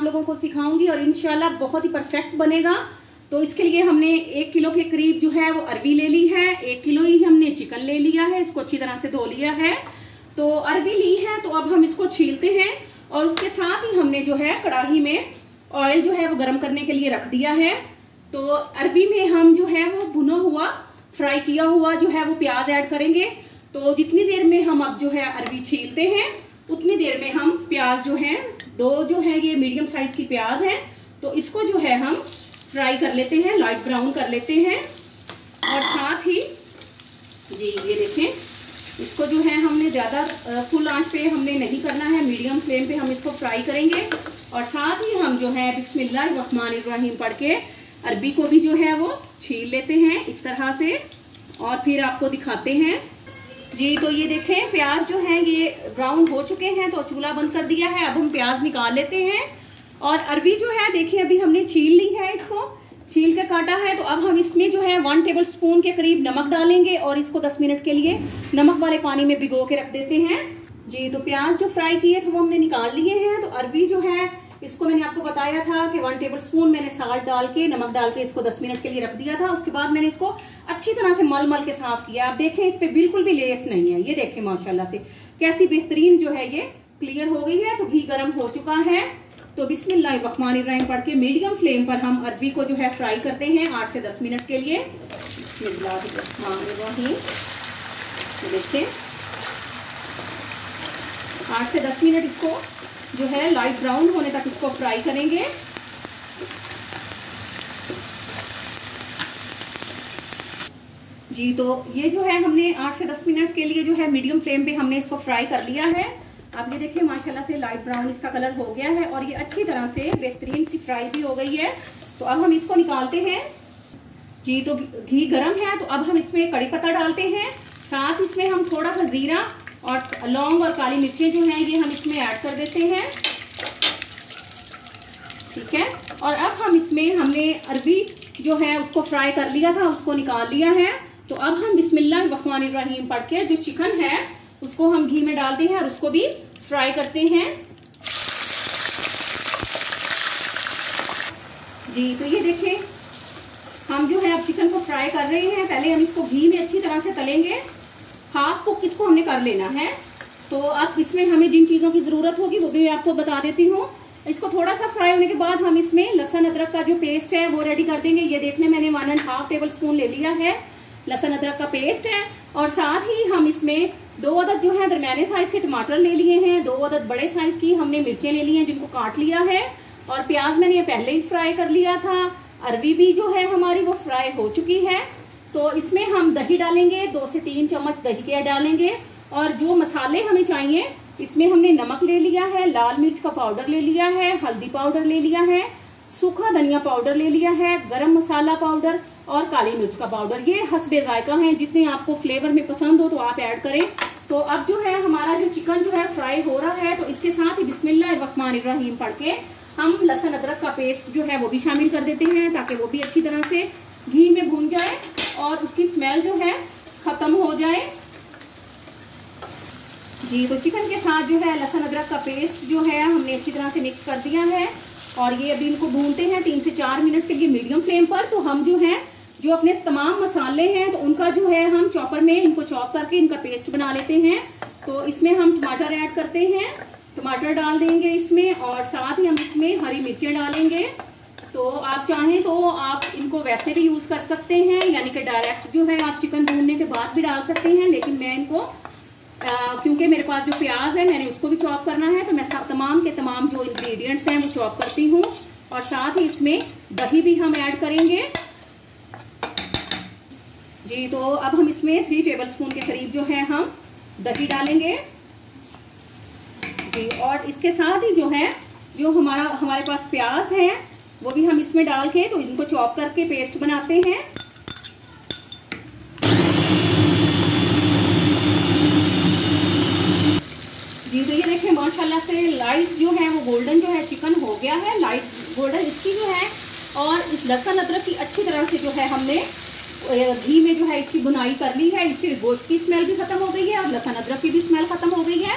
लोगों को सिखाऊंगी और इंशाल्लाह बहुत ही परफेक्ट बनेगा। तो इसके लिए हमने 1 किलो के करीब जो है वो अरबी ले ली है, 1 किलो ही हमने चिकन ले लिया है, इसको अच्छी तरह से धो लिया है। तो अरबी ली है तो अब हम इसको छीलते हैं और उसके साथ ही हमने जो है कढ़ाई में ऑयल जो है वो गर्म करने के लिए रख दिया है। तो अरबी में हम जो है वो भुना हुआ फ्राई किया हुआ जो है वो प्याज ऐड करेंगे। तो जितनी देर में हम अब जो है अरबी छीलते हैं उतनी देर में हम प्याज जो है 2 जो है ये मीडियम साइज की प्याज है तो इसको जो है हम फ्राई कर लेते हैं, लाइट ब्राउन कर लेते हैं। और साथ ही जी ये देखें, इसको जो है हमने ज़्यादा फुल आंच पे हमने नहीं करना है, मीडियम फ्लेम पे हम इसको फ्राई करेंगे। और साथ ही हम जो है बिस्मिल्लाहिर्रहमानिर्रहीम पढ़ के अरबी को भी जो है वो छील लेते हैं इस तरह से और फिर आपको दिखाते हैं। जी तो ये देखें प्याज जो है ये ब्राउन हो चुके हैं तो चूल्हा बंद कर दिया है। अब हम प्याज निकाल लेते हैं और अरबी जो है देखिए अभी हमने छील ली है, इसको छील के काटा है। तो अब हम इसमें जो है 1 टेबल स्पून के करीब नमक डालेंगे और इसको 10 मिनट के लिए नमक वाले पानी में भिगो के रख देते हैं। जी तो प्याज जो फ्राई किए थे वो हमने निकाल लिए हैं। तो अरबी जो है इसको मैंने आपको बताया था कि 1 टेबल स्पून मैंने साल्ट डाल के नमक डाल के इसको 10 मिनट के लिए रख दिया था। उसके बाद मैंने इसको अच्छी तरह से मल मल के साफ किया। आप देखें इस पे बिल्कुल भी लेस नहीं है, ये देखें माशाल्लाह से कैसी बेहतरीन जो है ये क्लियर हो गई है। तो घी गर्म हो चुका है तो बिस्मिल्लाहिर्रहमानिर्रहीम पढ़ के मीडियम फ्लेम पर हम अरबी को जो है फ्राई करते हैं 8 से 10 मिनट के लिए। बिस्मिल्लाहिर्रहमानिर्रहीम देखिए 8 से 10 मिनट इसको जो है लाइट ब्राउन होने तक इसको फ्राई करेंगे। जी तो ये जो है हमने 8 से 10 मिनट के लिए जो है मीडियम फ्लेम पे हमने इसको फ्राई कर लिया है। आप ये देखिए माशाल्लाह से लाइट ब्राउन इसका कलर हो गया है और ये अच्छी तरह से बेहतरीन सी फ्राई भी हो गई है। तो अब हम इसको निकालते हैं। जी तो घी गरम है तो अब हम इसमें कड़ी पत्ता डालते हैं, साथ इसमें हम थोड़ा सा जीरा और लौंग और काली मिर्चें जो हैं ये हम इसमें ऐड कर देते हैं, ठीक है। और अब हम इसमें हमने अरबी जो है उसको फ्राई कर लिया था उसको निकाल लिया है। तो अब हम बिस्मिल्लाहिर्रहमानिर्रहीम पढ़ के जो चिकन है उसको हम घी में डालते हैं और उसको भी फ्राई करते हैं। जी तो ये देखें हम जो है अब चिकन को फ्राई कर रहे हैं। पहले हम इसको घी में अच्छी तरह से तलेंगे, हाफ कुक इसको हमने कर लेना है। तो अब इसमें हमें जिन चीज़ों की ज़रूरत होगी वो भी मैं आपको बता देती हूँ। इसको थोड़ा सा फ्राई होने के बाद हम इसमें लहसुन अदरक का जो पेस्ट है वो रेडी कर देंगे। ये देखने मैंने 1.5 टेबल स्पून ले लिया है लहसुन अदरक का पेस्ट है। और साथ ही हम इसमें 2 अदद जो है दरमियाने साइज़ के टमाटर ले लिए हैं, 2 अदद बड़े साइज़ की हमने मिर्चें ले ली हैं जिनको काट लिया है। और प्याज मैंने ये पहले ही फ्राई कर लिया था। अरबी भी जो है हमारी वो फ्राई हो चुकी है। तो इसमें हम दही डालेंगे, 2 से 3 चम्मच दही के डालेंगे। और जो मसाले हमें चाहिए इसमें हमने नमक ले लिया है, लाल मिर्च का पाउडर ले लिया है, हल्दी पाउडर ले लिया है, सूखा धनिया पाउडर ले लिया है, गरम मसाला पाउडर और काली मिर्च का पाउडर। ये हस्बे जायका है, जितने आपको फ्लेवर में पसंद हो तो आप ऐड करें। तो अब जो है हमारा जो चिकन जो है फ्राई हो रहा है तो इसके साथ ही बिस्मिल्लाहिर्रहमानिर्रहीम पढ़ के हम लहसुन अदरक का पेस्ट जो है वो भी शामिल कर देते हैं ताकि वो भी अच्छी तरह से घी में भून जाए और उसकी स्मेल जो है ख़त्म हो जाए। जी तो चिकन के साथ जो है लहसुन अदरक का पेस्ट जो है हमने अच्छी तरह से मिक्स कर दिया है और ये अभी इनको भूनते हैं 3 से 4 मिनट के लिए मीडियम फ्लेम पर। तो हम जो है जो अपने तमाम मसाले हैं तो उनका जो है हम चॉपर में इनको चॉप करके इनका पेस्ट बना लेते हैं। तो इसमें हम टमाटर ऐड करते हैं, टमाटर डाल देंगे इसमें और साथ ही हम इसमें हरी मिर्चें डालेंगे। तो आप चाहें तो आप इनको वैसे भी यूज़ कर सकते हैं, यानी कि डायरेक्ट जो है आप चिकन भूनने के बाद भी डाल सकते हैं। लेकिन मैं इनको क्योंकि मेरे पास जो प्याज है मैंने उसको भी चॉप करना है तो मैं तमाम के तमाम जो इंग्रेडिएंट्स हैं वो चॉप करती हूँ। और साथ ही इसमें दही भी हम ऐड करेंगे। जी तो अब हम इसमें 3 टेबल स्पून के करीब जो है हम दही डालेंगे। जी और इसके साथ ही जो है जो हमारे पास प्याज है वो भी हम इसमें डाल के तो इनको चॉप करके पेस्ट बनाते हैं। जी तो ये देखें माशाल्लाह से लाइट जो है वो गोल्डन जो है चिकन हो गया है, लाइट गोल्डन इसकी जो है। और इस लहसुन अदरक की अच्छी तरह से जो है हमने घी में जो है इसकी बुनाई कर ली है। इससे गोश्त की स्मेल भी खत्म हो गई है और लहसुन अदरक की भी स्मेल खत्म हो गई है।